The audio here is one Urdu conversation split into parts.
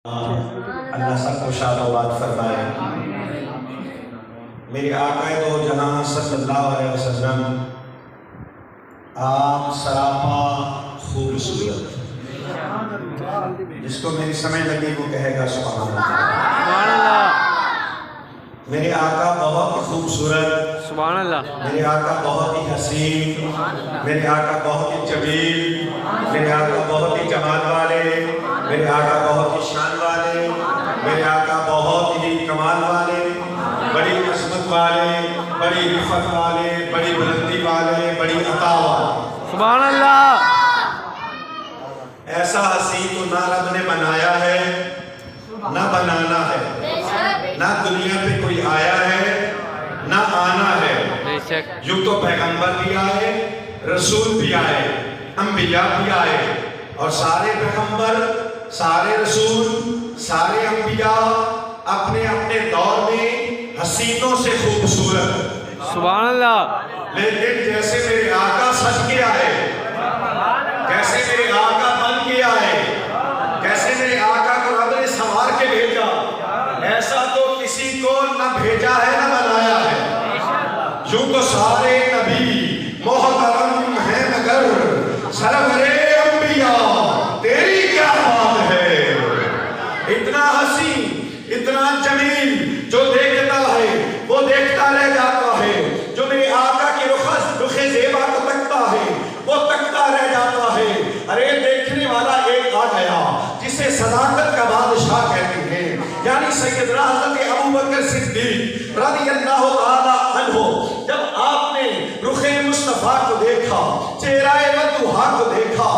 اللہ سب کو شاد آباد فرمائے۔ میرے آقا دو جہاں صلی اللہ علیہ وسلم آپ سراپا خوبصورت، جس کو میری سمجھ لگی وہ کہے گا سبحان اللہ۔ میرے آقا بہت ہی خوبصورت، سبحان اللہ۔ میرے آقا بہت ہی حسین، میرے آقا بہت ہی جمیل، میرے آقا بہت ہی جمال والے، میرے آقا بہت ہی شان والے، میرے آقا بہت ہی کمال والے، بڑی عظمت والے، بڑی رفعت والے، بڑی بلندی والے، بڑی عطا والے۔ سبحان اللہ۔ ایسا حسین تو نہ رب نے بنایا ہے نہ بنانا ہے، نہ دنیا پہ کوئی آیا ہے نہ آنا ہے۔ بے شک۔ یوں تو پیغمبر بھی آئے، رسول بھی آئے، انبیاء بھی آئے، اور سارے پیغمبر، سارے رسول، سارے انبیاء اپنے اپنے دور میں حسینوں سے خوبصورت، سبحان اللہ۔ لیکن جیسے میرے آقا سج کے آئے، کیسے میرے آقا بن کے آئے، کیسے میرے آقا کو رب نے سنوار کے بھیجا، ایسا تو کسی کو نہ بھیجا ہے نہ بنایا ہے۔ یوں تو سارے نبی محترم ہیں مگر سرور انبیاء تیری کیا بات ہے۔ اتنا حسین، اتنا جمیل، جو دیکھتا ہے وہ دیکھتا رہ جاتا ہے، جو میرے آقا کی رخ زیبا کو تکتا ہے وہ تکتا رہ جاتا ہے۔ ارے دیکھنے والا ایک آ گیا جسے صداقت کا بادشاہ کہتے ہیں، یعنی سیدنا حضرت ابوبکر صدیق رضی اللہ تعالی عنہ۔ جب آپ نے رخ مصطفیٰ کو دیکھا، چہرہ وضحا کو دیکھا،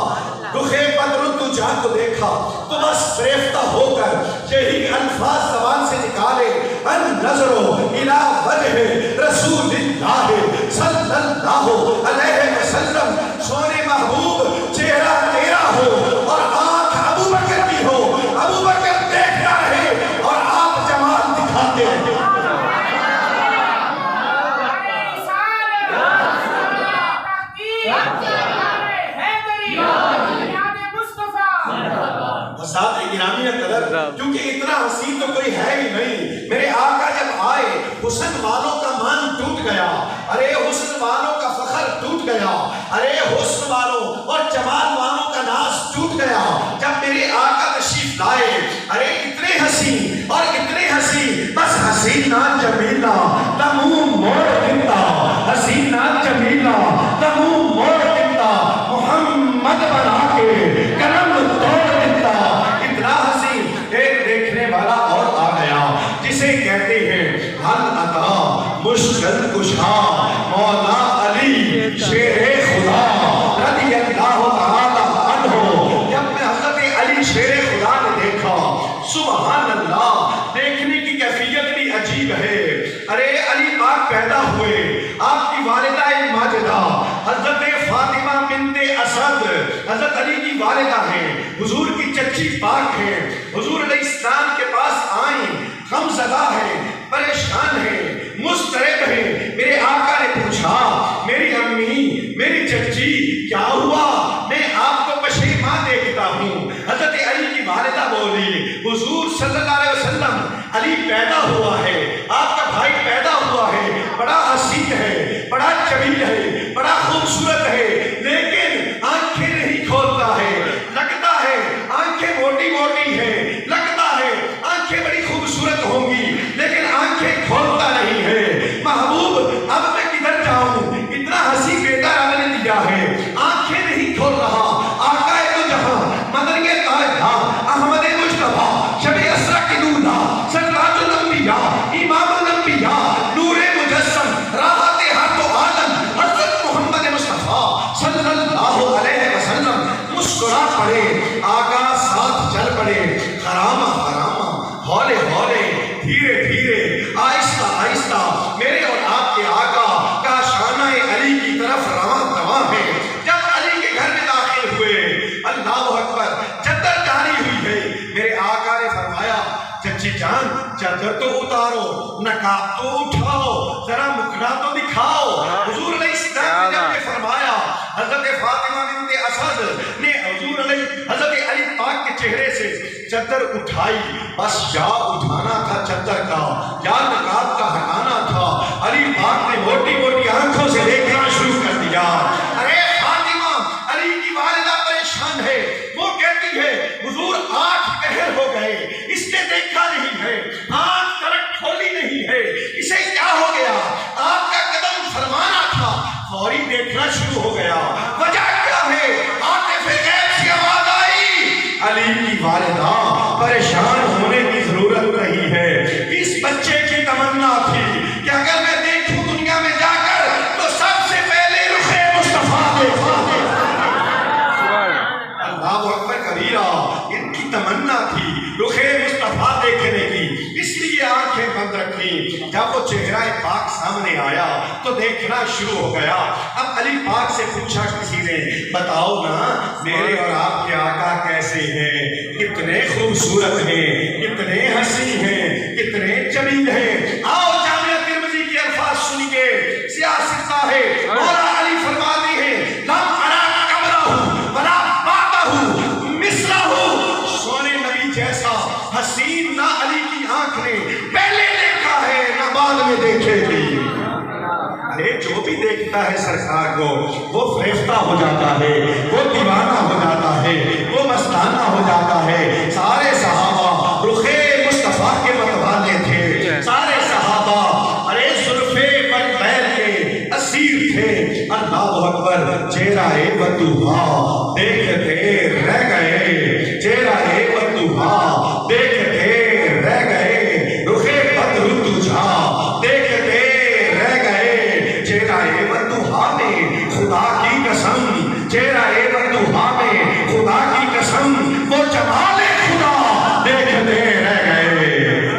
رخ بدر الدجا کو دیکھا، تو بس فریفتہ ہو کر یہی الفاظ زبان سے نکالے، النظر الی وجہ رسول اللہ صلی اللہ علیہ وسلم۔ سونے محبوب چہرہ تیرا ہو اور آنکھ ابوبکر کی ہو، ابوبکر دیکھتا رہے اور آپ جمال دکھاتے رہے۔ حضرات گرامی قدر، کیونکہ اتنا حسین تو کوئی ہے ہی نہیں۔ میرے آقا جب آئے، حسن والوں کا مان ٹوٹ گیا، ارے حسن والوں کا فخر ٹوٹ گیا، ارے حسن والوں اور جمال والوں کا ناز ٹوٹ گیا۔ جب میرے آقا تشریف لائے، ارے اتنے حسین اور اتنے حسین، بس حسینہ جمیلہ تموں موڑ دیتا، حسینہ جمیلہ تموں موڑ دیتا، محمد بنا کے کرم توڑ دیتا۔ اتنا حسین ایک دیکھنے والا اور آ گیا جسے کہتے ہیں حل عطا مشکل کشا مولا علی شیر خدا رضی اللہ تعالی عنہ۔ جب میں حضرت علی شیر خدا نے دیکھا، سبحان اللہ، دیکھنے کی کیفیت بھی عجیب ہے۔ ارے علی پاک پیدا ہوئے، آپ کی والدہ ماجدہ حضرت فاطمہ بنت اسد حضرت علی کی والدہ ہیں، حضور کی چچی پاک ہیں، حضور علیہ السلام کے پاس آئیں، غم زدہ ہیں، پریشان ہیں، مضطرب ہیں۔ میرے آقا نے پوچھا، میری امی، میری چچی کیا ہوا؟ میں آپ کو پشیمان دیکھتا ہوں۔ حضرت علی کی والدہ بولی، حضور صلی اللہ علیہ وسلم، علی پیدا ہوا ہے، آپ کا بھائی پیدا ہوا ہے، بڑا حسین ہے، بڑا جمیل ہے، بڑا خوبصورت ہے، لیکن آنکھیں نہیں کھولتا ہے۔ لگتا ہے آنکھیں موٹی موٹی ہیں، لگتا ہے آنکھیں بڑی خوبصورت ہوں گی، لیکن آنکھیں کھولتا نہیں ہے۔ محبوب اب میں کدھر جاؤں؟ اتنا حسین بیٹا رب نے دیا ہے، آنکھیں نہیں کھول رہا۔ آقا دو جہاں مدنی تاجدار احمد مجتبیٰ شب اسرا کی دولہا سرتاج الانبیاء امام الانبیاء نور مجسم راحت ہر دو عالم حضرت محمد مصطفیٰ صلی اللہ علیہ وسلم مسکرا پڑے، آقا ساتھ چل پڑے، خرامہ خرامہ، ہولے ہولے، دھیرے دھیرے، آہستہ آہستہ، میرے اور آپ کے آقا کا شانہ علی کی طرف رواں رواں ہے۔ جب علی کے گھر میں داخل ہوئے، اللہ اکبر، چادر جاری ہوئی ہے۔ میرے آقا نے فرمایا، چچی جان چادر تو اتارو، نقاب تو اٹھاؤ، ذرا مکھنا تو دکھاؤ۔ حضور علیہ السلام نے جب فرمایا، حضرت فاطمہ بنت اسد نے حضور علیہ حضرت علی پاک کے چہرے سے چادر اٹھائی، بس یا اٹھانا تھا چادر کا یا نقاب کا ہٹانا تھا، علی پاک نے موٹی موٹی آنکھوں سے دیکھنا شروع کر دیا۔ ارے فاطمہ علی کی والدہ پریشان ہے، وہ کہتی ہے حضور 8 پہر ہو گئے، اس نے دیکھا نہیں ہے، آنکھ ترک کھولی نہیں ہے، اسے کیا ہو گیا؟ آپ کا قدم فرمانا تھا، فوری دیکھنا شروع ہو گیا، وجہ کیا ہے؟ عاطف غیب سے آواز آئی، علی کی والدہ پریشان ہونے کی ضرورت نہیں ہے، اس بچے کی تمنا تھی کہ اگر میں دیکھوں دنیا میں جا کر تو سب سے پہلے رخ مصطفیٰ دیکھا۔ اللہ اکبر کبیرہ، ان کی تمنا تھی رخ مصطفیٰ دیکھنے کی، اس لیے آنکھیں بند رکھی۔ جب وہ چہرہ پاک سامنے آیا تو دیکھنا شروع ہو گیا۔ اب علی پاک سے پوچھا کسی نے، بتاؤ نا میرے اور آپ کے آقا کیسے ہیں، کتنے خوبصورت ہیں، کتنے حسین ہیں، کتنے جمیل ہیں؟ آؤ جامعہ ترمذی کے الفاظ سنیے، سیاست ہے مولا علی فرماتے ہیں لم ارا قبرہ ولا بعدہ مثلہ، سونے نبی جیسا حسین نہ علی کی آنکھ نے پہلے دیکھا ہے نہ بعد میں دیکھے گی۔ ارے جو بھی دیکھتا ہے سرکار کو وہ فریفتہ ہو جاتا ہے، وہ دیوانہ ہو جاتا ہے، وہ مستانہ ہو جاتا ہے۔ سارے صحابہ رخ مصطفیٰ کے متوالے تھے، سارے صحابہ ارے زلفے پر پیر کے اسیر تھے۔ اللہ اکبر، چہرہ بطوحہ دیکھتے رہ گئے، چہرہ بطوحہ دیکھتے رہ گئے، رخ بدر تجھا دیکھتے رہ گئے، چہرہ بطوحہ میں خدا کی قسم، چہرہ بطوحہ میں خدا کی قسم، وہ جمال خدا دیکھتے رہ گئے۔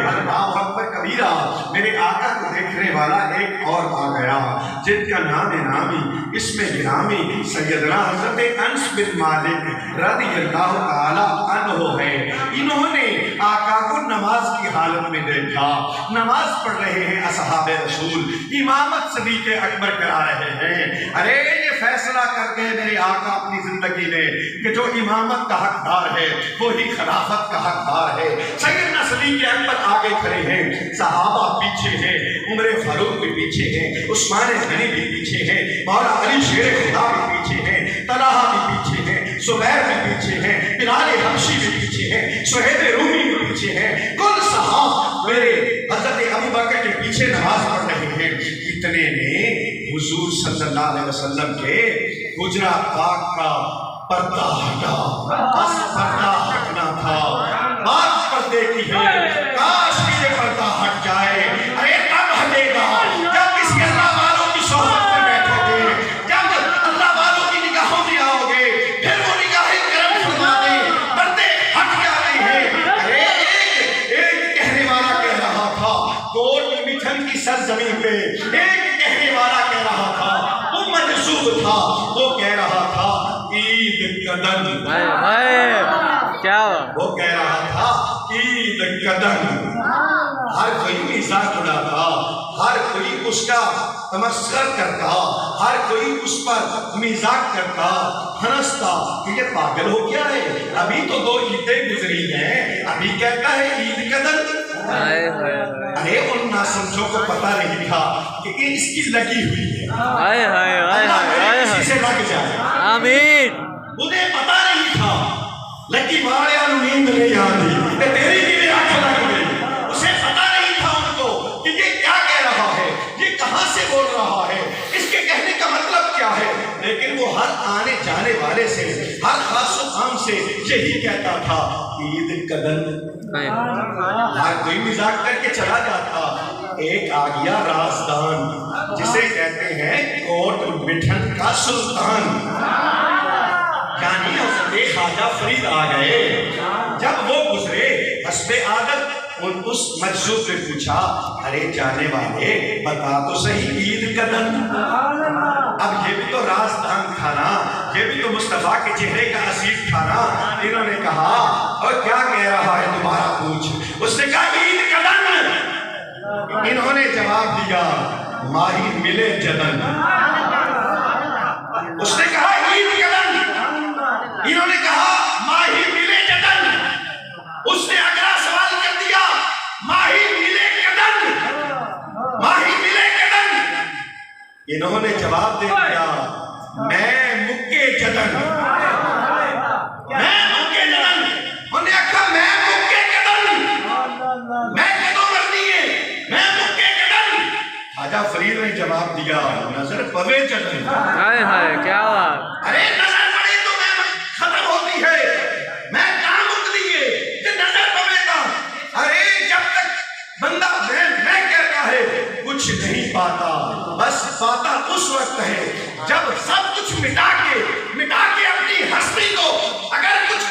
اللہ اکبر کبیرہ، میرے آقا کو دیکھنے والا ایک اور آ گیا جن کا نام نامی اسم گرامی سیدنا حضرت انس بن مالک رضی اللہ تعالی عنہ ہے۔ انہوں نے آقا کو نماز کی حالت میں دیکھا، نماز پڑھ رہے ہیں اصحاب رسول، امامت صدیق اکبر کرا رہے ہیں۔ ارے یہ فیصلہ کر کے میرے آقا اپنی زندگی میں کہ جو امامت کا حقدار ہے وہی خلافت کا حقدار ہے۔ سیدنا صدیق اکبر آگے کھڑے ہیں، صحابہ پیچھے ہیں، عمر فاروق بھی پیچھے ہیں، عثمان غنی بھی پیچھے ہیں، مولا علی شیر خدا بھی پیچھے ہیں، طلحہ بھی پیچھے ہیں، زبیر بھی پیچھے ہیں، بلال حبشی بھی پیچھے ہیں، صہیب رومی بھی پیچھے ہیں، کل صحابہ میرے حضرت ابوبکر کے پیچھے نماز پڑھ رہے ہیں۔ اتنے میں حضور صلی اللہ علیہ وسلم کے حجرہ پاک کا پردہ ہٹا، بس پردہ ہٹنا تھا، بات پردے کی ہے، کاش کہ یہ پردہ ہٹ جائے۔ ارے کب ہٹے گا؟ جب کسی اللہ والوں کی صحبت میں بیٹھو گے، جب اللہ والوں کی نگاہوں میں آؤ گے، پھر وہ نگاہیں کرم فرما دیں، پردے ہٹ جاتے ہیں۔ ارے ایک کہنے والا کہہ رہا تھا کوٹ مٹھن کی سرزمین پہ، ایک کہنے والا کہہ رہا تھا، وہ مجذوب تھا، وہ کہہ رہا تھا عید قدم، وہ کہہ رہا تھا عید قدم۔ ہر کوئی مزاق اڑاتا، ہر کوئی اس کا تمسخر کرتا، ہر کوئی اس پر مزاق کرتا، ہنستا کہ یہ پاگل ہو گیا ہے، ابھی تو 2 عیدیں گزری ہیں، ابھی کہتا ہے عید قدم۔ ارے ان ناسمجھوں کو پتہ نہیں تھا کہ یہ اس کی لگی ہوئی ہے، اللہ کسی سے لگ جائے، آمین۔ انہیں پتہ نہیں تھا، لکی ماریا نیند نہیں آتی کہ تیری بھی آنکھ لگ گئی، اسے پتہ نہیں تھا ان کو کہ یہ کیا کہہ رہا ہے، یہ کہاں سے بول رہا ہے، اس کے کہنے کا مطلب کیا ہے، لیکن وہ ہر آنے جانے والے سے، ہر خاص و عام سے یہی کہتا تھا عید قدم۔ ہر کوئی مزاق کر کے چلا جاتا۔ ایک آ گیا رازدان جسے کہتے ہیں کوٹ مٹھن کا سلطان، یعنی حضرت خواجہ فرید آ گئے۔ جب وہ گزرے حسب عادت اس مجذوب نے پوچھا ارے جانے والے بتا تو صحیح عید قدم۔ اب یہ بھی تو رازدان تھا نا، یہ بھی تو مصطفیٰ کے چہرے کا اسیر تھا نا۔ انہوں نے کہا اور کیا کہہ رہا ہے دوبارہ پوچھ۔ اس نے کہا عید قدم۔ انہوں نے جواب دیا ماہی ملے جدن۔ اس نے کہا عید قدم، انہوں نے کہا ماہی ملے جدن۔ انہوں نے جواب دے دیا میں مکے جدن انہیں آکھا میں مکے جدن میں کدوں مرنی ہے میں مکے جدن خواجہ فرید نے جواب دیا نظر پوے جدن ہائے ہائے کیا بات ارے نظر پڑے تو میں ختم ہوتی ہے میں کہاں مک دیئے کہ نظر پوے کا ارے جب تک بندہ میں کہتا ہے کچھ نہیں پاتا بس پاتا اس وقت ہے جب سب کچھ مٹا کے اپنی ہستی کو اگر کچھ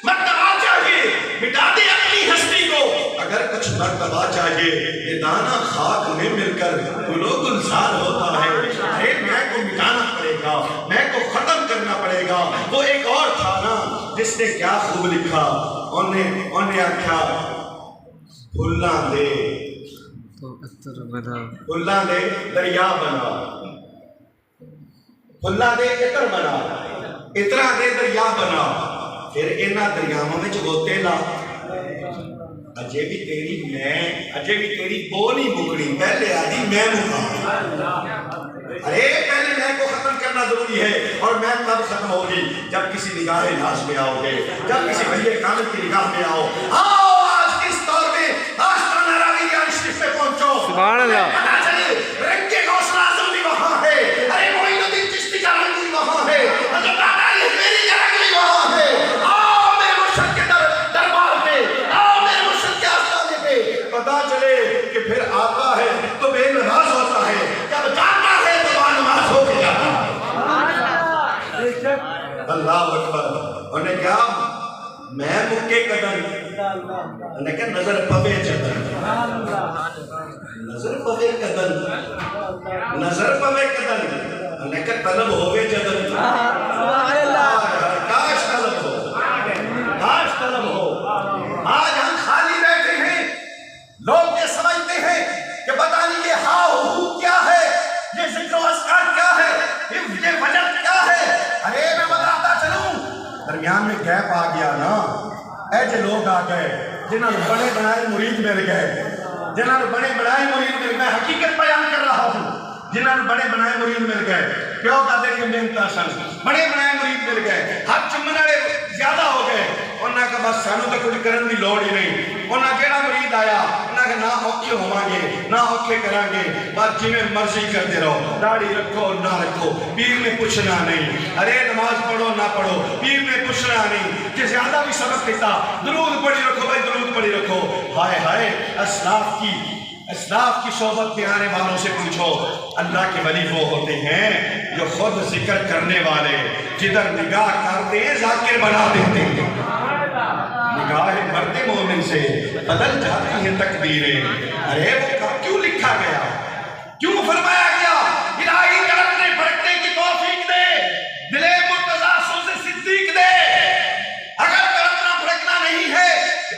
مرتبہ چاہیے مٹا دے اپنی ہستی کو اگر کچھ مرتبہ چاہیے یہ دانا خاک میں مل کر گلو گلزار ہوتا ہے ارے میں کو مٹانا پڑے گا میں کو ختم کرنا پڑے گا وہ ایک اور تھا نا جس نے کیا خوب لکھا انہیں آکھا پھلاں دے پھلاں دے دریا بنا پھلاں دے عطر بنا عطراں دے دریا بنا پھر انہاں دریاواں وچ گوتے لا اجے بھی تیری بو نہیں مکڑی پہلے آجی میں مکا ارے پہلے میں کو ختم کرنا ضروری ہے اور میں تب ختم ہوگی جب کسی نگاہ ناز میں آؤ گے جب کسی ولی کامل کی نگاہ میں آؤ آج کس دور میں آستانہ راوی یا شریف پہ پہنچو سبحان اللہ پتہ چلے رنگ کے غوث اعظم بھی وہاں ہے ارے معین الدین چشتی کا رنگ بھی وہاں ہے حضرت دادا علی حجویری کا رنگ بھی وہاں ہے آؤ میرے مرشد کے دربار پہ آؤ میرے مرشد کے آستانے پہ پتہ چلے کہ پھر آتا ہے تو بے نماز ہوتا ہے جب جاتا ہے تو با نماز ہو کے جاتا ہے اللہ اکبر انہیں کہا میں مکے قدم انہیں کہا نظر پوے جدن نظر پوے قدم نظر پوے قدم انہیں کہا طلب ہوئے جدن کاش طلب ہو کاش طلب ہو آج ہم خالی بیٹھے ہیں لوگ یہ سمجھتے ہیں کہ پتہ نہیں یہ ہاں ہو کیا ہے یہ ذکر و اذکار کیا ہے یہ وجہ کیا ہے ارے میں بتاتا چلوں درمیان میں گیپ آ گیا نا اے جو لوگ آ گئے جنہوں نے بڑے بنائے مرید مل گئے جنہوں نے بڑے بنائے مرید مل گئے حقیقت بیان کر رہا ہوں جنہوں نے بڑے بنائے مرید مل گئے پیو دادے کے محنت سن بڑے بنائے مرید مل گئے ہاتھ چومنے والے زیادہ ہو گئے انہاں کا بس سانو تو کچھ کرن دی لوڑ ہی نہیں انہاں جیڑا مرید آیا انہاں کہ نہ اوکھے ہوواں گے نہ اوکھے کران گے بس جویں مرضی کرتے رہو داڑھی رکھو نہ رکھو پیر نے پوچھنا نہیں ارے نماز پڑھو نہ پڑھو پیر نے پوچھنا نہیں کہ زیادہ بھی سبق دیتا درود پڑھی رکھو بھائی درود پڑھی رکھو ہائے ہائے اسلاف کی صحبت میں آنے والوں سے پوچھو اللہ کے ولی وہ ہوتے ہیں جو خود ذکر کرنے والے جدھر نگاہ کرتے ہیں ذاکر بنا دیتے ہیں نگاہ مرد مومن سے بدل جاتی ہیں تقدیریں ارے وہ کیوں لکھا گیا کیوں فرمایا گیا الہی تڑپنے بھڑکنے کی توفیق دے دل مرتضیٰ سوز صدیق دے اگر تڑپنا بھڑکنا نہیں ہے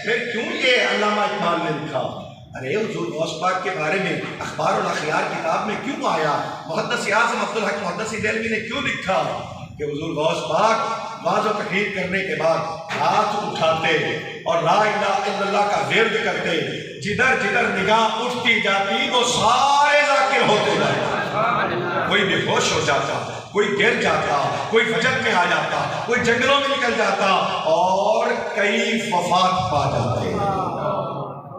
پھر کیوں یہ علامہ اقبال نے لکھا ارے حضور غوث پاک کے بارے میں اخبار الاخیار کتاب میں کیوں آیا محدث اعظم عبدالحق محدث دہلوی نے کیوں لکھا کہ حضور غوث پاک واضح و تقریر کرنے کے بعد ہاتھ اٹھاتے اور لا الہ الا اللہ کا ورد کرتے جدھر جدھر نگاہ اٹھتی جاتی وہ سارے ذاکر ہوتے جاتے کوئی بے ہوش ہو جاتا کوئی گر جاتا کوئی فجر میں آ جاتا کوئی جنگلوں میں نکل جاتا اور کئی وفات پا جاتے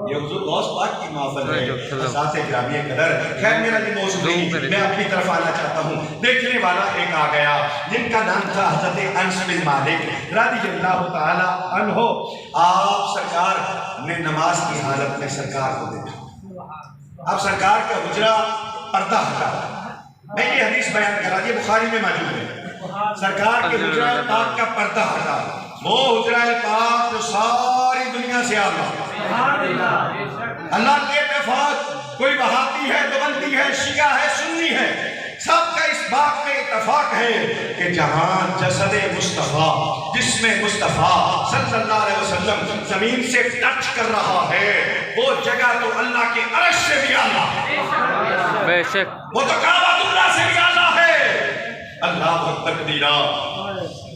یہ حضور غوث پاک کی محفل ہے ذات گرامی قدر خیر میرا یہ موضوع نہیں میں اپنی طرف آنا چاہتا ہوں دیکھنے والا ایک آ گیا جن کا نام تھا حضرت انس بن مالک رضی اللہ تعالی عنہ آپ سرکار نے نماز کی حالت میں سرکار کو دیکھا اب سرکار کا حجرہ پردہ ہٹا میں یہ حدیث بیان کرا یہ بخاری میں موجود ہے سرکار کے حجرہ پاک کا پردہ ہٹا وہ حجرہ پاک جو ساری دنیا سے آگا اللہ کے اتفاق کوئی وہابی ہے دیوبندی ہے شیعہ ہے سنی ہے سب کا اس بات میں اتفاق ہے کہ جہاں جسد مصطفیٰ جسم مصطفیٰ صلی اللہ علیہ وسلم زمین سے ٹچ کر رہا ہے وہ جگہ تو اللہ کے عرش سے بھی اعلیٰ بے شک وہ تو کعبۃ اللہ سے بھی اعلیٰ ہے اللہ اکبر کبیرہ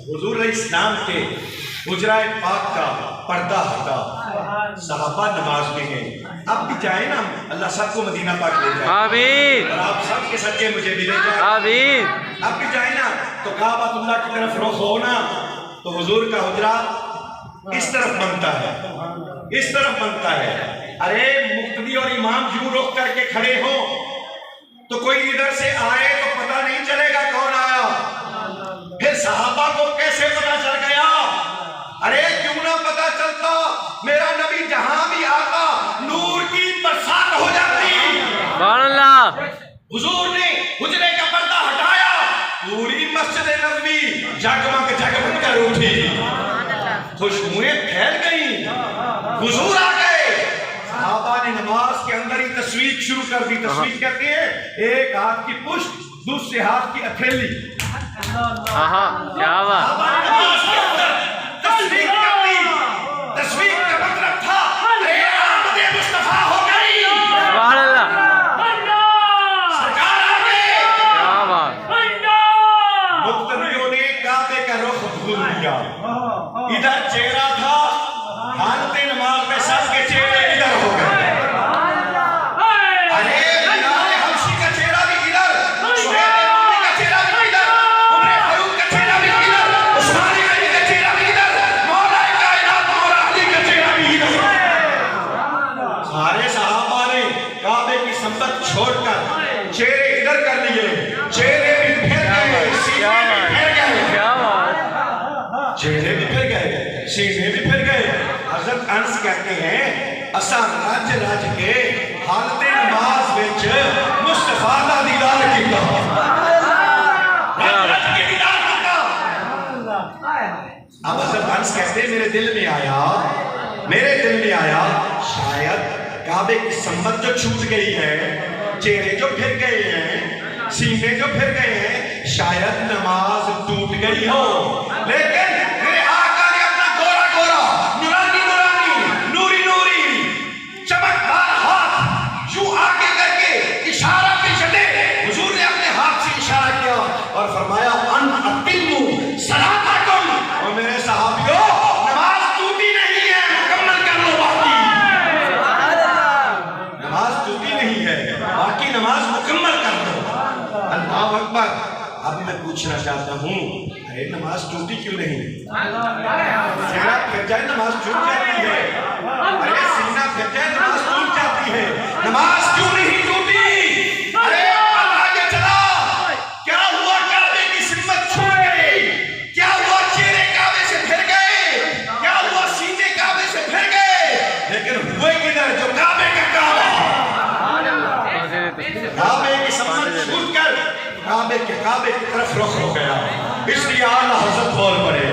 حضور علیہ السلام کے حجرہ پاک کا پردہ ہٹا، صحابہ نماز میں گئے. اب بھی جائیں نا، اللہ سب کو مدینہ پاک لے جائے آمین اور آپ سب کے صدقے مجھے بھی لے جائے. آمین. اب بھی جائیں نا تو کعبۃ اللہ کی طرف رخ ہونا تو حضور کا حجرہ اس طرف بنتا ہے، اس طرف بنتا ہے. ارے مقتدی اور امام یوں رخ کر کے کھڑے ہوں تو کوئی ادھر سے آئے تو پتہ نہیں چلے گا کون آیا. پھر صحابہ کو کیسے پتہ چل گیا؟ ارے کیوں نہ پتہ چلتا، میرا نبی جہاں بھی آتا نور کی برسات ہو جاتی. سبحان اللہ. حضور نے حجرے کا پردہ ہٹایا، پوری مسجد نبوی جگمگ جگمگ کر اٹھی، خوشبوئیں پھیل گئیں، حضور آ گئے. صحابہ نے نماز کے اندر ہی تصویر شروع کر دی. تصویر کہتے ہیں ایک ہاتھ کی پشت دوسرے ہاتھ کی ہتھیلی. کیا بات. صحابہ نے نماز کے اندر تصویر کر دی. تصویر کا مطلب تھا اے آمد مصطفیٰ ہو گئی، سبحان اللہ. سرکار آ گئے. کیا بات. مقتدیوں نے کعبے کا رخ بھول لیا. ادھر چہرہ تھا، حالت نماز میں سب کے چہرے ادھر ہو گئے. ارے بلال حبشی کا چہرہ بھی ادھر، سہیل رومی کا چہرہ بھی ادھر، عمر فاروق کا چہرہ بھی ادھر، عثمان غنی کا چہرہ بھی ادھر، مولا کائنات مولا علی کا چہرہ بھی ادھر. سارے صحابہ نے کعبے کی سمت چھوڑ کر چہرے ادھر کر لیے. چہرے بھی پھر گئے، سینے بھی پھر گئے، کیا بات. چہرے بھی پھر گئے، سینے بھی پھر گئے. حضرت انس کہتے ہیں اساں رج رج کے حالت نماز وچ مصطفیٰ دا دیدار کیتا، رج رج کے دیدار کیتا. اب حضرت انس کہتے ہیں میرے دل میں آیا شاید کعبے کی سمت جو چھوٹ گئی ہے، چہرے جو پھر گئے ہیں، سینے جو پھر گئے ہیں، شاید نماز ٹوٹ گئی ہو. لیکن میرے آقا نے اپنا گورا گورا نورانی نورانی نوری نوری چمکدار ہاتھ یوں آگے کر کے اشارہ پیش دے. حضور نے اپنے ہاتھ سے اشارہ کیا اور فرمایا ان اتموا صلاتکم. اور میرے صحابیوں نماز ٹوٹی نہیں ہے، مکمل کر لو. باقی نماز ٹوٹی نہیں ہے، باقی نماز مکمل کر لو. اللہ اکبر. اب میں پوچھنا چاہتا ہوں ارے نماز ٹوٹی کیوں نہیں؟ چہرہ پھر جائے نماز ٹوٹ جاتی ہے، ارے سینہ پھر جائے نماز ٹوٹ جاتی ہے، نماز کیوں نہیں ٹوٹی؟ ارے پتہ یہ چلا کیا ہوا؟ کعبے کی سمت چھوٹ گئی. کیا ہوا؟ چہرے کعبے سے پھر گئے. کیا ہوا؟ سینے کعبے سے پھر گئے. لیکن ہوئے کدھر؟ جو کعبے کا کعبہ، کعبے کی سمت چھوٹ کر کعبے کی طرف رخ ہو گیا. اس لیے اعلیٰ حضرت بول پڑے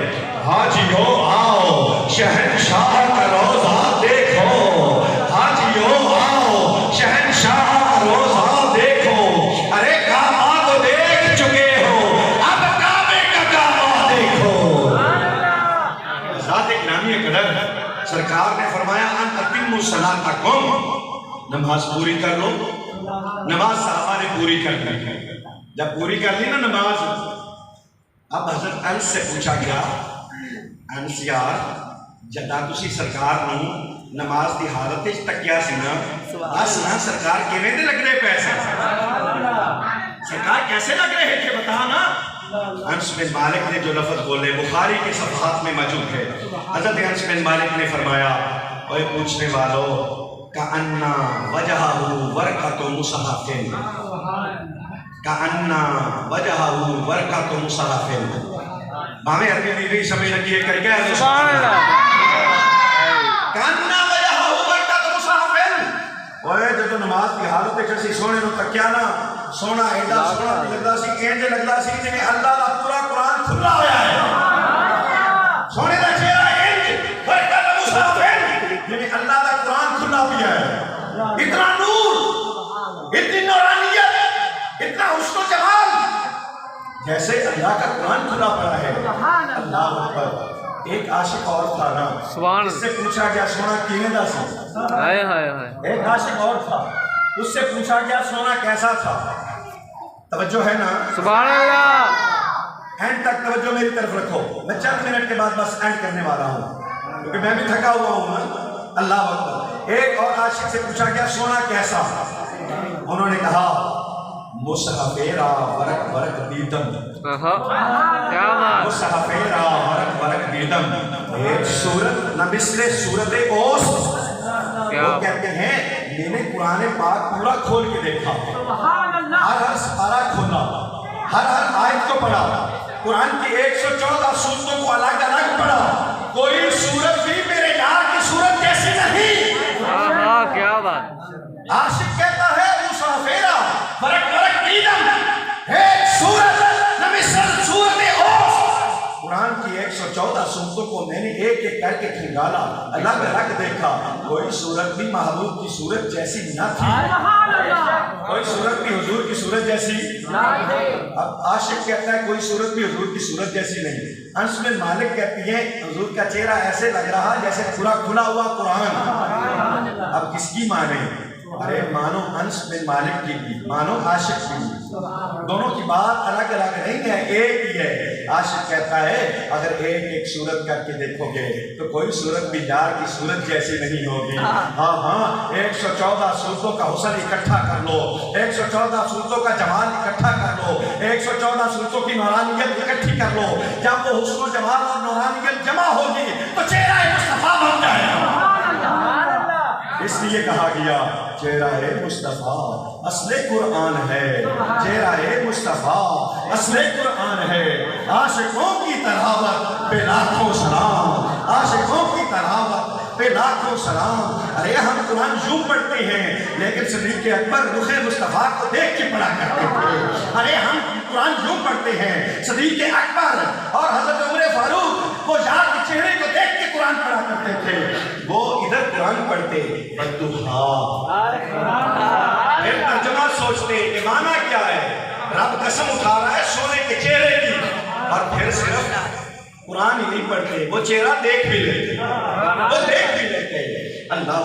حاجیو آؤ شہنشاہ کا روضہ دیکھو، حاجیو آؤ شہنشاہ کا روضہ دیکھو. ارے کعبہ کو دیکھ چکے ہو، اب کعبے کا کعبہ دیکھو. ذات گرامی قدر سرکار نے فرمایا ان اتموا صلاتکم، نماز پوری کر لو. نماز صحابہ نے پوری کر لی. جب پوری کر لی نا نماز، اب حضرت انس سے پوچھا گیا انس یار جدا تسی سرکار نو نماز دی حالت وچ تکیا سی نا، بس نا سرکار کیویں دے لگ رہے پیسے، سرکار کیسے لگ رہے تھے بتا نا. انس بن مالک نے جو لفظ بولے بخاری کے صفحات میں موجود ہے. حضرت انس بن مالک نے فرمایا اوے پوچھنے والو کأن وجہہ ورقۃ مصحف، کأن وجہہ ورقۃ مصحف. باویں عربی میں بھی سمجھ لگی ہے کر گیا ہے سبحان اللہ. کأن وجہہ ورقۃ مصحف. اوے جدوں نماز کی حالت وچ اسی سونے نو تکیا نا، سونا ایڈا سونا لگدا سی، انج لگدا سی جویں اللہ دا پورا قرآن کھلا ہویا ہے. سونے دا چہرہ انج ورقۃ مصحف جویں اللہ دا قرآن کھلا پیا ہے. اتنا نور، اتنی نورانیت، اتنا حسن و جمال، جیسے اللہ کا قرآن کھلا پڑا ہے. اللہ اکبر. ایک عاشق اور تھا نا، سبحان اس سے پوچھا گیا سونا کیویں دا سی. ہائے ہائے ہائے. ایک عاشق اور تھا، اس سے پوچھا گیا سونا کیسا تھا. توجہ ہے نا؟ سبحان اللہ. اینڈ تک توجہ میری طرف رکھو، میں چند منٹ کے بعد بس اینڈ کرنے والا ہوں کیونکہ میں بھی تھکا ہوا ہوں نا۔ اللہ اکبر۔ ایک اور عاشق سے پوچھا گیا سونا کیسا؟ انہوں نے کہا مصحفیرا ورق ورق دیدم، کیا بات، مصحفیرا ورق ورق دیدم، ایک صورت نہ مثل صورت اوس۔ وہ کہتے ہیں میں نے قرآن پاک پورا کھول کے دیکھا، ہر سپارہ کھولا، ہر آیت کو پڑھا، قرآن کی 114 سورتوں کو الگ الگ پڑھا، کوئی سورت بھی میرے یار کی سورت جیسی نہیں۔ کیا بات۔ عاشق کہتا ہے مصحفیرا ورق ورق دیدم، ایک سورت نہ مثل سورت اوس۔ قرآن کی 114 سورتوں کو میں نے ایک ایک کر کے کھنگالا، الگ الگ دیکھا، کوئی سورت بھی محبوب کی سورت جیسی نہ تھی، کوئی سورت بھی حضور کی سورت جیسی۔ اب عاشق کہتا ہے کوئی سورت بھی حضور کی سورت جیسی نہیں۔ انس بن مالک کہتی ہیں حضور کا چہرہ ایسے لگ رہا جیسے پورا کھلا ہوا قرآن۔ اب کس کی مانے؟ ارے مانو انس بن مالک کی بھی، مانو عاشق کی بھی، دونوں کی بات الگ الگ نہیں ہے، ایک ہی ہے۔ عاشق کہتا ہے اگر ایک ایک صورت کر کے دیکھو گے تو کوئی صورت بھی یار کی صورت جیسی نہیں ہوگی۔ ہاں 114 صورتوں کا حسن اکٹھا کر لو، 114 صورتوں کا جمال اکٹھا کر لو، 114 صورتوں کی نورانیت اکٹھی کر لو، جب وہ حسن و جمال اور نورانیت جمع ہوگی تو چہرہ مصطفیٰ بن جائے گا۔ اس لیے کہا گیا چہرہ مصطفیٰ اصل قرآن ہے، چہرہ مصطفیٰ اصل قرآن ہے، عاشقوں کی تلاوت پہ لاکھوں سلام، عاشقوں کی تلاوت پہ لاکھوں سلام۔ ارے ہم قرآن یوں پڑھتے ہیں لیکن صدیق اکبر رخ مصطفیٰ کو دیکھ کے پڑھا کرتے تھے۔ ارے ہم قرآن یوں پڑھتے ہیں صدیق اکبر اور حضرت عمر فاروق وہ یار کے چہرے کو دیکھ کے قرآن پڑھا کرتے تھے، وہ ادھر قرآن پڑھتے پھر ترجمہ سوچتے کہ معنی کیا ہے، رب قسم اٹھا رہا ہے سونے کے چہرے کی، اور پھر صرف قرآن ہی نہیں پڑھتے، وہ چہرہ دیکھ بھی لیتے، وہ دیکھ بھی لیتے۔ اللہ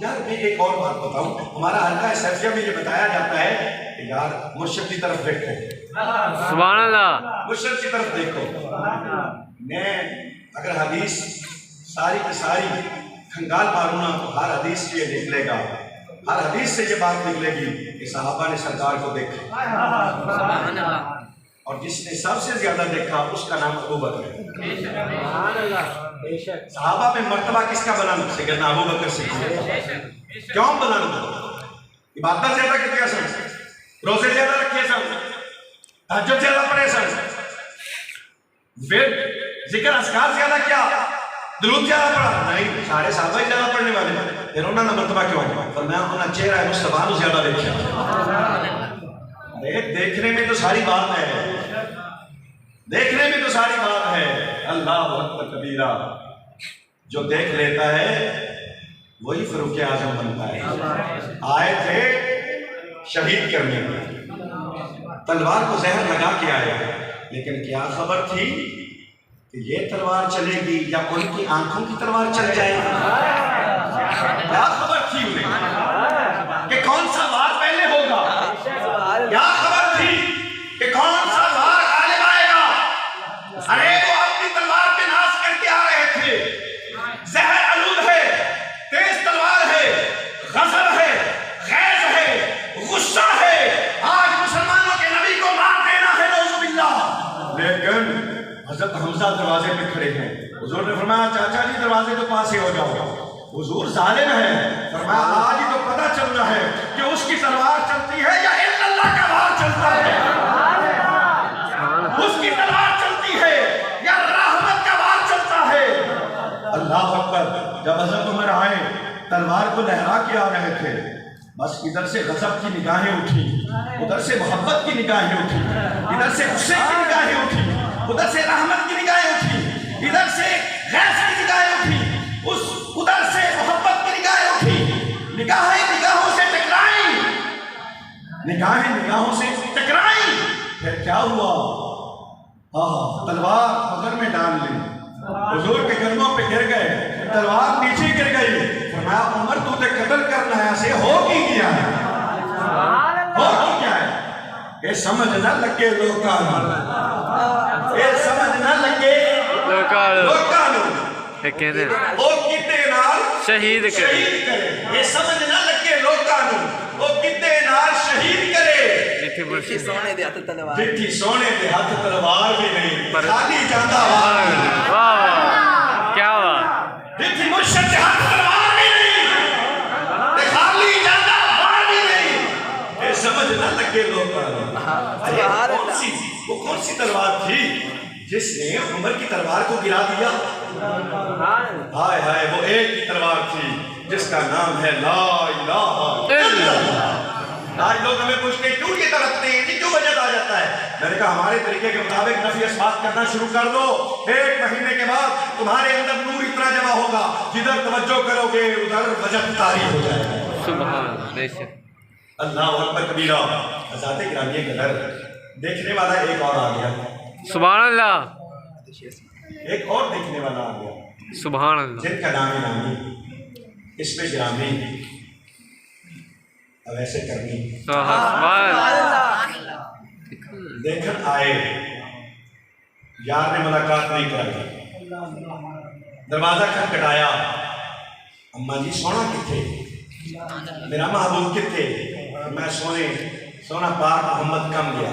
یار میں ایک اور بات بتاؤں، ہمارا حلقہ سیفیہ میں یہ بتایا جاتا ہے کہ یار مرشد کی طرف دیکھو، سبحان اللہ، مرشد کی طرف دیکھو۔ میں اگر حدیث ساری کی ساری کھنگال ماروں نا تو ہر حدیث سے یہ نکلے گا، ہر حدیث سے یہ بات نکلے گی کہ صحابہ نے سرکار کو دیکھا، اور جس نے سب سے زیادہ دیکھا اس کا نام ابو بکر ہے۔ صحابہ میں مرتبہ کس کا بلند؟ سیدنا ابو بکر صدیق۔ کیوں بلند؟ عبادت زیادہ کتنے سن، روزے زیادہ رکھے سن، تہجد زیادہ پڑھے سن، پھر ذکر اذکار زیادہ کیا، درود زیادہ پڑھا نہیں، سارے صحابہ ہی زیادہ پڑھنے والے، پھر انہوں نے مرتبہ کیوں آیا؟ فرمایا انہوں نے چہرہ مصطفیٰ کو زیادہ دیکھا۔ دیکھنے میں تو ساری بات ہے، دیکھنے میں تو ساری بات ہے۔ اللہ اکبر کبیرہ، جو دیکھ لیتا ہے وہی فاروق اعظم بنتا ہے۔ آئے تھے شہید کرنے میں، تلوار کو زہر لگا کے آئے، لیکن کیا خبر تھی کہ یہ تلوار چلے گی یا ان کی آنکھوں کی تلوار چل جائے گی؟ کیا خبر تھی انہیں کہ کون سا وار پہلے ہوگا؟ کیا خبر تھی کہ کون سا وار غالب آئے گا؟ ارے وہ اپنی تلوار پہ ناز کر کے آ رہے تھے، زہر آلود ہے، تیز تلوار ہے، غضب ہے، غیظ ہے، غصہ ہے، آج مسلمانوں کے نبی کو مار دینا ہے نعوذ باللہ۔ لیکن حضرت حمزہ دروازے پہ کھڑے ہیں، حضور نے فرمایا چاچا جی دروازے تو پاس ہی ہو جاؤ، حضور ظالم ہے، فرمایا آج ہی تو پتہ چلنا ہے کہ اس کی تلوار چلتی ہے یا اللہ کا وار چلتا ہے، اس کی تلوار چلتی ہے یا رحمت کا وار چلتا ہے۔ اللہ اکبر۔ جب حضرت عمر آئے تلوار کو لہرا کے آ رہے تھے، بس ادھر سے غضب کی نگاہیں اٹھی، ادھر سے محبت کی نگاہیں اٹھی، ادھر سے غصے کی نگاہیں اٹھی، ادھر سے رحمت کی نگاہیں اٹھی، ادھر سے غیظ کی نگاہیں اٹھی، ادھر سے محبت کی نگاہیں اٹھی، نگاہیں نگاہوں سے ٹکرائیں، نگاہیں نگاہوں سے ٹکرائیں۔ پھر کیا ہوا؟ تلوار مگر میں ڈال لی، حضور کے قدموں پہ گر گئے، تلوار نیچے گر گئی، فرمایا عمر تو تے قتل کرنا ہے، سے ہو کی گیا ہے، ہو کیا ہے، یہ سمجھ نہ لگے لوکاں، یہ سمجھ نہ لگے لوکاں نوں یہ کہندے او کتے نال شہید کرے یہ سمجھ نہ لگے لوکاں نوں او کتے نال شہید کرے جتھے مرشد سونے دے ہاتھ تلوار جتھی سونے دے ہاتھ تلوار بھی نہیں خالی جاندا واہ واہ کیا بات جتھی مرشد دے ہاتھ تلوار بھی نہیں تے خالی جاندا وار بھی نہیں یہ سمجھ نہ لگے لوکاں نوں وہ کون سی تلوار تھی جس نے عمر کی تلوار کو گرا دیا ہائے ہائے وہ ایک ہی تلوار تھی جس کا نام ہے لا الہ الا اللہ آج لوگ ہمیں پوچھتے ہیں کیوں یہ ترکتے ہیں یہ کیوں وجد آ جاتا ہے میں نے کہا ہمارے طریقے کے مطابق نفی اثبات کرنا شروع کر دو 1 مہینے کے بعد تمہارے اندر نور اتنا جمع ہوگا جدھر توجہ کرو گے ادھر وجد طاری ہو جائے گا سبحان اللہ بے شک اللہ اکبر کبیرہ حضرات گرامی کے گھر دیکھنے والا ایک اور آ گیا سبحان اللہ ایک اور دیکھنے والا آ گیا سبحان اللہ جن کا نام نامی اس میں گرامی اب ایسے کرنی سبحان اللہ دیکھن آئے یار نے ملاقات نہیں کرائی دروازہ کھٹکھٹایا اماں جی سونا کتھے میرا محبوب کتھے میں سونا پاک محمد کم گیا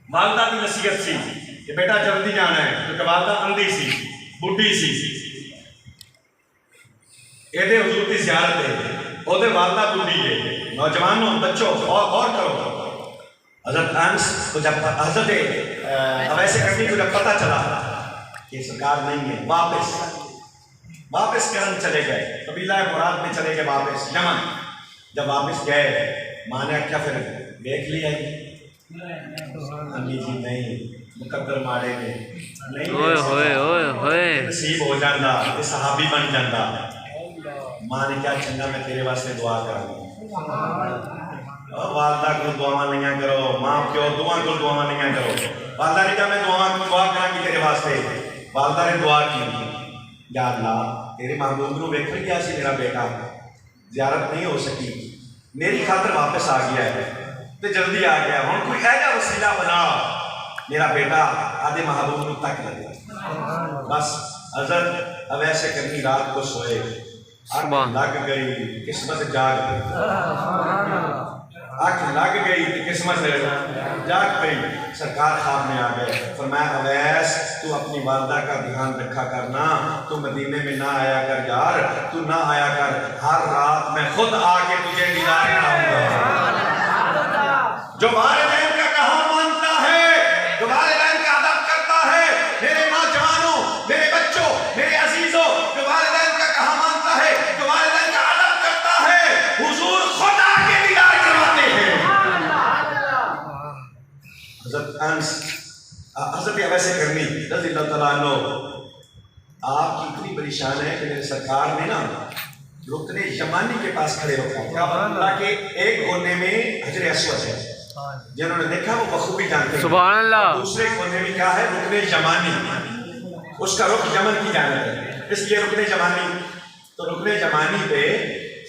والدہ کی نصیحت سی کہ بیٹا جلدی جانا ہے کیونکہ والدہ اندھی سی بڈھی سی ایدے حضور کی زیارت ہے وہ دے والدہ بڈھی ہے نوجوانوں بچوں اور کرو حضرت انس کو جب حضرت اویس کرنی کو جب پتہ چلا کہ سرکار نہیں ہے واپس کرن چلے گئے قبیلہ مراد میں چلے گئے واپس یمن جب واپس گئے ماں نے کیا پھر دیکھ لیا امی جی نہیں مقدر مارے گے نہیں نصیب ہو جاندہ یہ صحابی بن جاندہ ماں نے کیا چنگا میں تیرے واسطے دعا کروں والدہ کو دعا نہیں کرو ماں پیو دعا کو دعا نہیں کرو والدہ نے کہا میں دعا کروں گی تیرے واسطے والدہ نے دعا کی یا اللہ تیرے محبوب کو دیکھ گیا سی میرا بیٹا زیارت نہیں ہو سکی میری خاطر واپس آ گیا ہے تو جلدی آ گیا ہوں کوئی ایسا وسیلہ بنا میرا بیٹا آدھے محبوب کو تک لگے بس حضرت اب ایسے کرنی رات کو سوئے آنکھ لگ گئی قسمت جاگ گئی آنکھ لگ گئی قسمت جاگ گئی سرکار خواب میں آ گئے فرمایا اویس تو اپنی والدہ کا دھیان رکھا کرنا تو مدینے میں نہ آیا کر یار تو نہ آیا کر ہر رات میں خود آ کے تجھے دیدار کراؤں گا جو والدین کا کہا مانتا ہے جو والدین کا ادب کرتا ہے میرے نوجوانوں میرے بچوں میرے عزیزوں جو والدین کا کہا مانتا ہے جو والدین کا ادب کرتا ہے حضور خود آ کے دیدار کرواتے ہیں حضرت انس حضرت اویس کرنی رضی اللہ تعالیٰ عنہ آپ کی اتنی بڑی شان ہے کہ میرے سرکار نے نا رکن یمانی کے پاس کھڑے رکھا تاکہ ایک کونے میں حجر اسود ہے جنہوں نے دیکھا وہ بخوبی جانتے ہیں سبحان اللہ دوسرے کونے میں کیا ہے رکن یمانی اس کا رخ یمن کی جانب ہے اس لیے رکن یمانی تو رکن یمانی پہ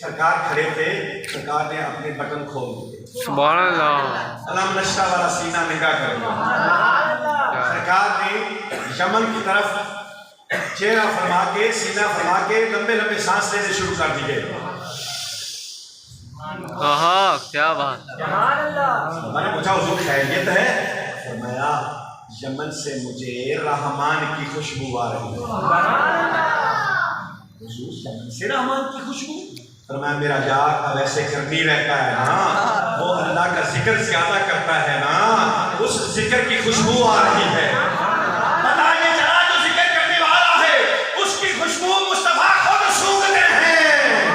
سرکار کھڑے تھے سرکار نے اپنے بٹن کھول دیے سبحان اللہ علم نشہ والا سینہ نگاہ کر دیا سرکار نے یمن کی طرف چہرہ فرما کے سینہ فرما کے لمبے لمبے سانس لینے شروع کر دیے کیا بات میں نے پوچھا حضور خیریت ہے فرمایا یمن سے مجھے رحمان کی خوشبو آ رہی ہے حضور یمن سے رحمان کی خوشبو فرمایا میرا یار اب ایسے کرنی رہتا ہے نا وہ اللہ کا ذکر زیادہ کرتا ہے نا اس ذکر کی خوشبو آ رہی ہے بتائیے چلا جو ذکر کرنے والا ہے اس کی خوشبو مصطفیٰ خود سونگتے ہیں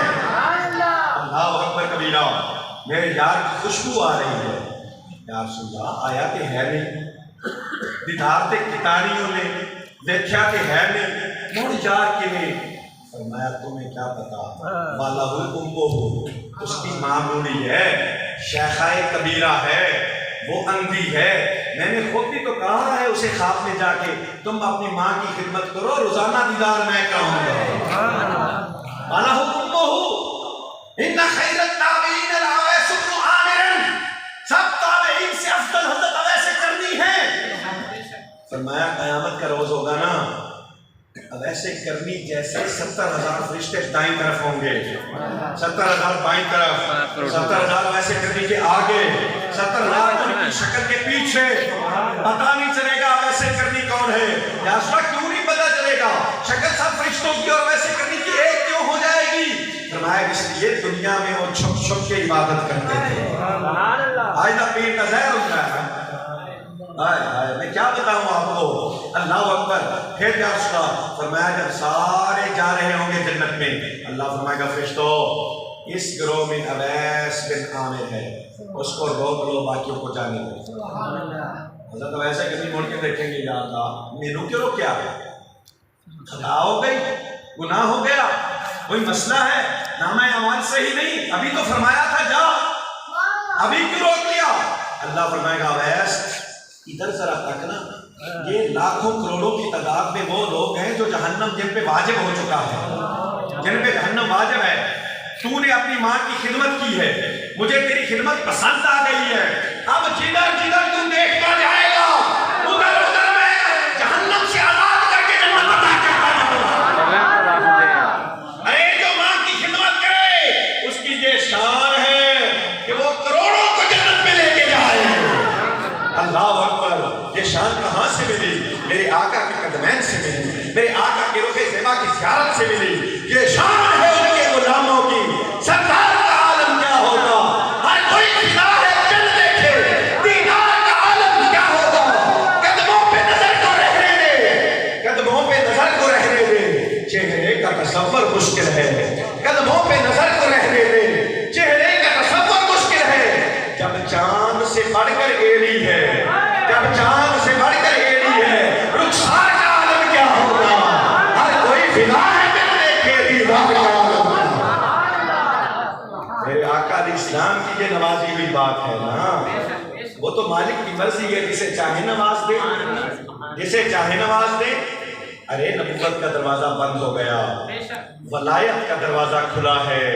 اللہ اکبر کبیرہ میرے یار کی خوشبو آ رہی ہے یا رسول اللہ آیا تے ہے نہیں دیدار تے کتانیوں نے دیکھا تے ہے نہیں مڑ یار کے میں فرمایا تمہیں کیا پتا والا امو اس کی ماں بوڑھی ہے شیخہ کبیرہ ہے وہ اندھی ہے میں نے خود بھی تو کہا ہے اسے خواب میں جا کے تم اپنی ماں کی خدمت کرو روزانہ دیدار میں کراؤں گا والا امو ان خیر التابعین الاویس بن عامر سب تابعین سے افضل حضرت اویس کرنی ہے فرمایا قیامت کا روز ہوگا نا، اب ایسے کرنی جیسے 70,000 فرشتے دائیں طرف ہوں گے، 70,000 بائیں طرف، 70,000 ویسے کرنی کے آگے، 70,000 ان کی شکل کے پیچھے، پتہ نہیں چلے گا ویسے کرنی کون ہے۔ یا رسول اللہ کیوں نہیں پتہ چلے گا؟ شکل سب فرشتوں کی اور ویسے کرنی کی ایک کیوں ہو جائے گی؟ فرمایا اس لیے دنیا میں وہ چھپ چھپ کے عبادت کرتے تھے۔ آج دا پیر کا زہر ہوتا ہے، میں کیا بتاؤں آپ کو؟ اللہ اکبر۔ پھر یا رسول اللہ فرمایا جب سارے جا رہے ہوں گے جنت میں، اللہ فرمائے گا فرشتوں اس گروہ میں اویس بن عامر ہے، اس کو روک لو، باقیوں کو جانے دو۔ حضرت اویس کبھی مڑ کے دیکھیں گے، یا اللہ مینوں کیوں روکیا؟ خطا ہو گئی، گناہ ہو گیا، کوئی مسئلہ ہے، نامہ اعمال صحیح نہیں، ابھی تو فرمایا تھا جا، ابھی کیوں روک لیا؟ اللہ فرمائے گا اویس ادھر ذرا تکنا، یہ لاکھوں کروڑوں کی تعداد میں وہ لوگ ہیں جو جہنم جن پہ واجب ہو چکا ہے، جن پہ جہنم واجب ہے۔ تو نے اپنی ماں کی خدمت کی ہے، مجھے تیری خدمت پسند آ گئی ہے، اب جدھر جدھر تو دیکھتا جائے گا ادھر ادھر میں جہنم سے آزاد کر کے جنت عطا کرتا جاؤں گا۔ ارے جو ماں کی خدمت کرے اس کی یہ شان ہے کہ وہ کروڑوں کو جنت میں لے کے جائے۔ اللہ اکبر۔ یہ شان کہاں سے ملی؟ میرے آقا کے قدمین سے ملی، میرے آقا کے رخ زیبا کی زیارت سے ملی۔ یہ شان ہے ان کے غلاموں کی۔ سرکار کا عالم کیا ہوگا؟ ہر کوئی فدا ہے چل دیکھے، دیدار کا عالم کیا ہوگا؟ قدموں پہ نظر کو رہنے دے، قدموں پہ نظر کو رہنے دے، چہرے کا تصور مشکل ہے، قدموں پہ نظر کو رہنے دے، چہرے کا تصور مشکل ہے۔ جب چاند سے بڑھ کر ایڑی ہے، جب چاند سے بڑھ کر ایڑی ہے، رخسار کا عالم کیا ہوگا؟ ہر کوئی فدا ہے چل دیکھے، دیدار کا عالم۔ میرے آقا علیہ السلام کی یہ نوازی ہوئی بات ہے نا، وہ تو مالک کی مرضی ہے، جسے چاہے نواز دے، جسے چاہے نواز دے۔ ارے نبوت کا دروازہ بند ہو گیا، ولایت کا دروازہ کھلا ہے۔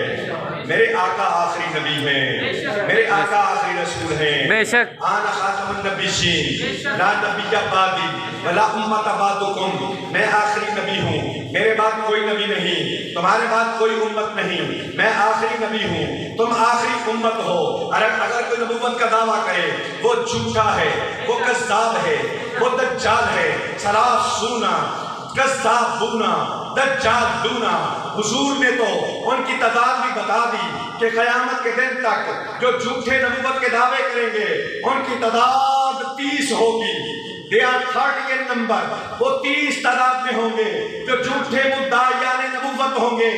میرے آقا آخری نبی ہیں، میرے آقا آخری رسول ہیں۔ بے شک آنا خاتم النبیین، لا نبی بعدی ولا امت بعدکم، میں آخری نبی ہوں، میرے بعد کوئی نبی نہیں، تمہارے بعد کوئی امت نہیں، میں آخری نبی ہوں، تم آخری امت ہو۔ اگر کوئی نبوت کا دعویٰ کرے وہ جھوٹا ہے، وہ کذاب ہے، وہ دجال ہے، صراف سونا، کذاب بونا، دجال دونا۔ حضور نے تو ان کی تعداد بھی بتا دی کہ قیامت کے دن تک جو جھوٹے نبوت کے دعوے کریں گے ان کی تعداد 30 ہوگی۔ They are 30 in number، وہ 30 تعداد میں ہوں گے جو جھوٹے مدعیان نبوت ہوں گے۔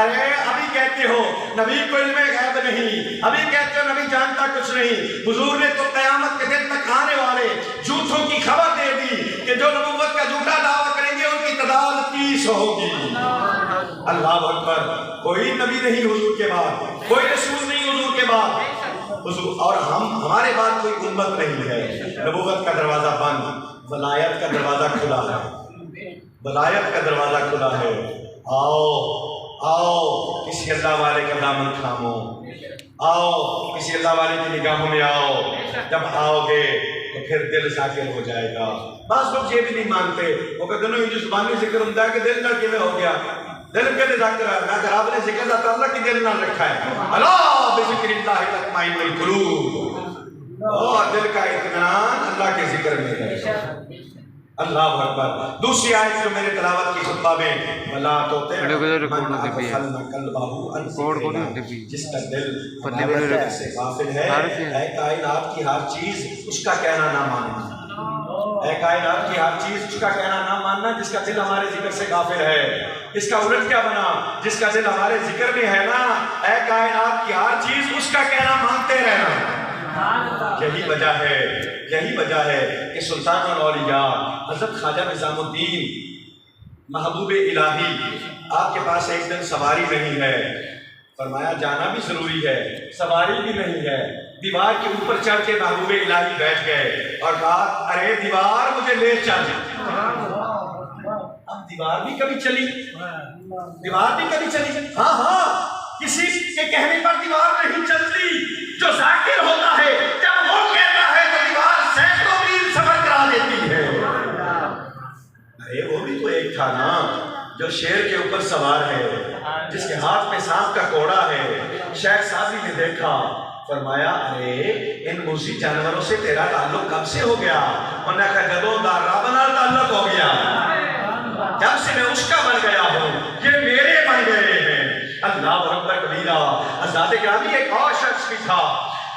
ارے ابھی کہتے ہو نبی کو علم غیب نہیں، ابھی کہتے ہو نبی جانتا کچھ نہیں۔ حضور نے تو قیامت کے دن تک آنے والے جھوٹوں کی خبر دے دی کہ جو نبوت کا جھوٹا دعویٰ کریں گے ان کی تعداد 30 ہوگی۔ اللہ اکبر۔ کوئی نبی نہیں حضور کے بعد، کوئی رسول نہیں حضور کے بعد، حضور اور ہمارے بعد کوئی امت نہیں ہے۔ نبوت کا دروازہ بند، ولایت کا دروازہ کھلا ہے، ولایت کا دروازہ کھلا ہے۔ آؤ آؤ کسی اللہ والے کا دامن تھامو، آؤ کسی اللہ والے کی نگاہوں میں آؤ۔ جب آؤ گے تو پھر دل ذاکر ہو جائے گا۔ بعض لوگ یہ بھی نہیں مانتے، وہ کہتے ہیں جو زبانی ذکر ہوں کہ دل نہ کیویں ہو گیا، دل کے ذکر ہے۔ میں اگر آپ نے ذکر ذات اللہ کی دل نہ رکھا ہے، الا بذکر اللہ تطمئن القلوب، اور دل کا اطمینان اللہ کے ذکر میں ہے۔ اللہ اکبر۔ دوسری آیت جو میرے تلاوت کی خطبہ میں ولا توتے جس کا دل ہمارے سے غافل ہے، اے کائنات کی ہر چیز اس کا کہنا نہ ماننا، اے کائنات کی ہر چیز اس کا کہنا نہ ماننا جس کا دل ہمارے ذکر سے غافل ہے۔ اس کا الٹ کیا بنا؟ جس کا دل ہمارے ذکر میں ہے نا، اے کائنات کی ہر چیز اس کا کہنا مانتے رہنا۔ یہی وجہ ہے، یہی وجہ ہے کہ سلطان الاولیاء حضرت خواجہ نظام الدین محبوب الہی، آپ کے پاس ایک دن سواری نہیں ہے، فرمایا جانا بھی ضروری ہے، سواری بھی نہیں ہے۔ دیوار کے اوپر چڑھ کے محبوب الہی بیٹھ گئے اور کہا ارے دیوار مجھے لے چل۔ اب دیوار بھی کبھی چلی، دیوار بھی کبھی چلی، ہاں ہاں، کسی کے کہنے پر دیوار نہیں چلتی۔ جو ذاکر ہوتا ہے جب وہ کہتا ہے تو دیوار سینکڑوں میل سفر کرا دیتی ہے۔ جو شیر کے اوپر سوار ہے، جس کے ہاتھ میں سانپ کا کوڑا ہے۔ شیخ سادی نے دیکھا، فرمایا ارے ان موذی جانوروں سے تیرا تعلق کب سے ہو گیا؟ انہوں نے کہا جدوں دا رب نال تعلق ہو گیا، جب سے میں اس کا بن گیا ہوں، یہ میرے بن گئے ہیں۔ اللہ اکبر کبیرہ۔ حضرت گرامی ایک اور شخص بھی تھا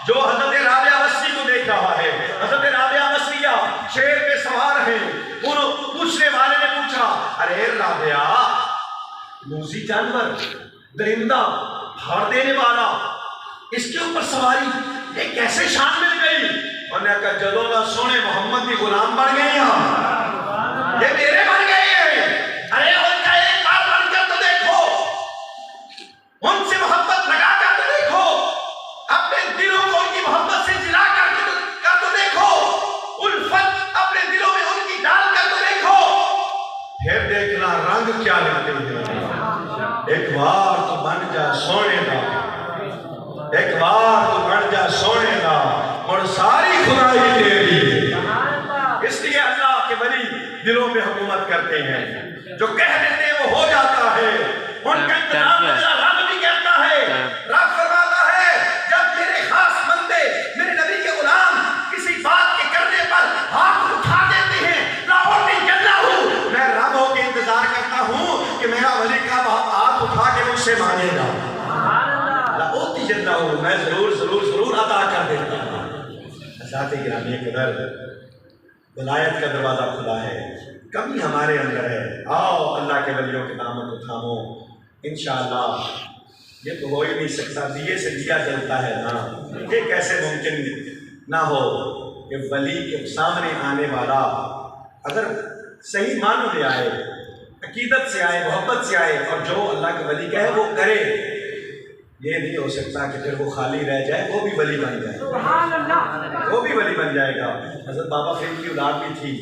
جو حضرت رابعہ مصری کو دیکھ رہا ہے۔ حضرت رابعہ مصریہ شیر پہ سوار ہے۔ پوچھنے والے نے پوچھا، ارے رابعہ، موذی جانور، درندہ، پھاڑ دینے والا، اس کے اوپر سواری یہ کیسے شان مل گئی؟ انہوں نے کہا جدوں دا سونے محمد کی غلام بن گئے ہیں، یہ میرے بن گئے ہیں۔ ارے ان کا ایک بار بن کر تو دیکھو، ان سے محبت لگا کر تو دیکھو، اپنے دلوں کو ان کی محبت سے جلا کر تو دیکھو، الفت اپنے دلوں میں ان کی ڈال کر تو دیکھو، پھر دیکھنا رنگ کیا لیتے ہیں۔ ایک بار تو بن جا سونے دا، ایک بار تو بن جا سونے دا، اور ساری خدائی تیری۔ اس لیے اللہ کے ولی دلوں میں حکومت کرتے ہیں، جو کہہ دیتے ہیں وہ ہو جاتا ہے۔ ان کا انتظام میرا رب بھی کہتا ہے۔ رب فرماتا ہے جب میرے خاص بندے، میرے نبی کے غلام کسی بات کے کرنے پر ہاتھ اٹھا دیتے ہیں، لاہوتی جلنا ہوں، میں رب ہو کے انتظار کرتا ہوں کہ میرا ولی کا ہاتھ اٹھا کے مجھ سے مانگے گا، لاہوتی جلنا ہوں، میں ضرور ضرور ضرور عطا کر دیتا ہوں۔ حضرات گرامی قدر، ولایت کا دروازہ کھلا ہے، کمی ہمارے اندر ہے، آؤ اللہ کے ولیوں کے دامن کو تھامو، انشاءاللہ۔ یہ تو ہو ہی نہیں سکتا، دیے سے دیا جلتا ہے نا، یہ کیسے ممکن نہ ہو کہ ولی کے سامنے آنے والا اگر صحیح معنوں میں آئے، عقیدت سے آئے، محبت سے آئے، اور جو اللہ کا ولی کہے وہ کرے، یہ نہیں ہو سکتا کہ پھر وہ خالی رہ جائے، وہ بھی ولی بن جائے، وہ بھی ولی بن جائے گا۔ حضرت بابا فرید کی اولاد بھی تھی،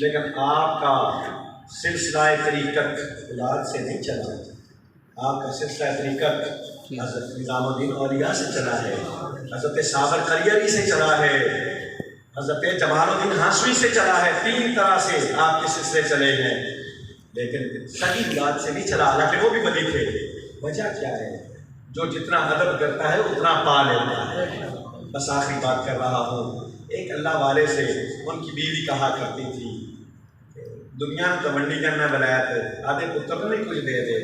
لیکن آپ کا سلسلہ طریقت اولاد سے نہیں چلا، آپ کا سلسلہ طریقت حضرت نظام الدین اولیاء سے چلا ہے، حضرت صابر قریبی سے چلا ہے، حضرت جمال الدین ہاشمی سے چلا ہے، 3 طرح سے آپ کے سلسلے چلے ہیں، لیکن سگی اولاد سے نہیں چلا، حالانکہ وہ بھی ولی تھے۔ وجہ کیا ہے؟ جو جتنا ادب کرتا ہے اتنا پا لیتا ہے۔ بس آخری بات کر رہا ہوں، ایک اللہ والے سے ان کی بیوی کہا کرتی تھی، دنیا نے تو منڈی کرنا بنایا تھے، آدھے پتر نہیں کچھ دے دے۔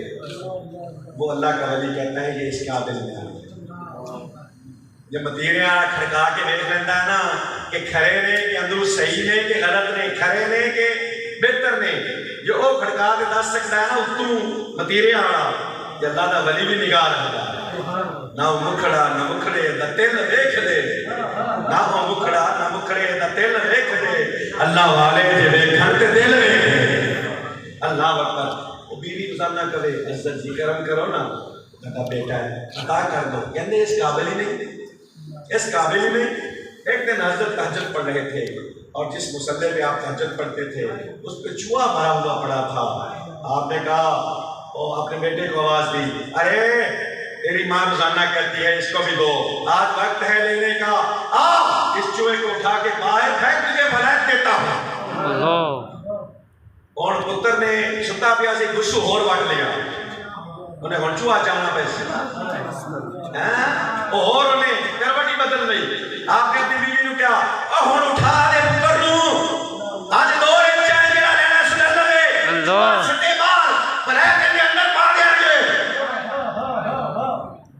وہ اللہ کا ولی کہتا ہے یہ اس قابل میں ہے، جب مدیرے کھڑکا کے دیکھ لیتا ہے نا کہ کھڑے نے کہ اندر صحیح نے کہ غلط نے، کھڑے نے کہ بہتر نے، جو وہ کھڑکا کے دس سکتا ہے نا اتوں مدیرے آنا، کہ اللہ دا ولی بھی نگاہ رہتا ہے، نہ وہ مکھڑا نہ مکھڑے دا تل دیکھ دے، نہ وہ مکھڑا نہ مکھڑے دا تل دیکھ دے، اللہ والے جے دیکھن تے دل ویکھ۔ اللہ اکبر۔ وہ بیوی گزار نہ کرے، عزت جی کرم کرو نا، کہتا بیٹا ہے عطا کر دو، کہتے اس قابل ہی نہیں، اس قابل ہی نہیں۔ ایک دن حضرت تہجد پڑھ رہے تھے، اور جس مصلی پہ آپ تہجد پڑھتے تھے اس پہ چوہا بھرا ہوا پڑا تھا۔ آپ نے کہا، اپنے بیٹے کو آواز دی، ارے تیری ماں روزانہ کرتی ہے اس کو بھی دو، آج وقت ہے لینے کا، آ اس چوہے کو اٹھا کے باہر پھینک، تجھے ولایت دیتا ہوں۔ اور پتر نے ستا پیا سے گسو ہور وٹ لیا، انہیں ہن چوہا چاہنا پیسے اور انہیں کروٹی بدل گئی۔ آپ نے اپنی بیوی نو کیا، ہن اٹھا دے پتر نو، آج 2 انچ ہے جڑا لینا سن لے، سٹے بال بلے کے اندر پا دیا گے۔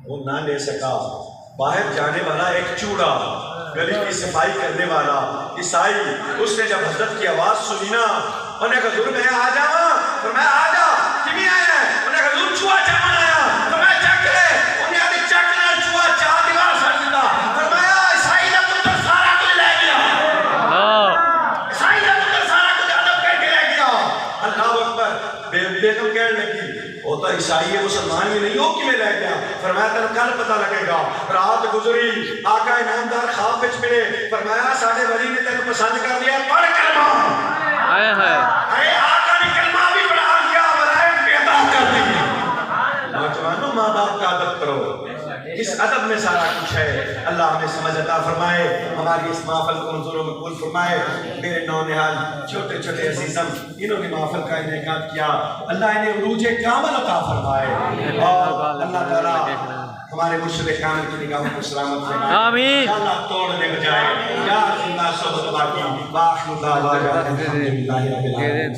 وہ نہ لے سکا۔ باہر جانے والا ایک چوڑا، گلی کی صفائی کرنے والا عیسائی، اس نے جب حضرت کی آواز سنی نا، انہوں نے کہا حضور میں آ جاؤں، فرمایا آ جا، کمی آیا ہے؟ انہوں نے کہا حضور چوہا چاہنا آیا، فرمایا چک لے، انہوں نے کہا چک لے، چوہا چاہ دیوار سڑ دیتا، فرمایا عیسائی کا پتر سارا کچھ لے گیا، عیسائی کا پتر سارا کچھ ادب کر کے لے گیا۔ اللہ اکبر۔ بیگم کہنے لگی، وہ تو عیسائی ہے، مسلمان ہی نہیں ہو، کیویں لے گیا؟ فرمایا تینوں کل پتہ لگے گا۔ رات گزری، آقا انعامدار خواب وچ ملے، فرمایا ساڈے ولی نے تینوں پسند کر لیا، پڑھ کلمہ۔ ارے آقا نے کلمہ بھی پڑھا لیا، ولایت بھی عطا کر دی۔ نوجوانوں، ماں باپ کا ادب کرو، اس ادب میں سارا کچھ ہے. اللہ ہمیں سمجھ عطا فرمائے, ہماری اس محفل کو منظور و مقبول فرمائے. میرے نونہال چھوٹے چھوٹے عزیزم, انہوں نے محفل کا انعقاد کیا, اللہ انہیں عروج کامل عطا فرمائے, اور اللہ تعالیٰ ہمارے مرشد کامل کی نگاہوں کو سلامت فرمائے. آمین. یا اللہ توڑنے بجائے یا زندہ صحبت باقی باخر دعوانا الحمدللہ رب العالمین.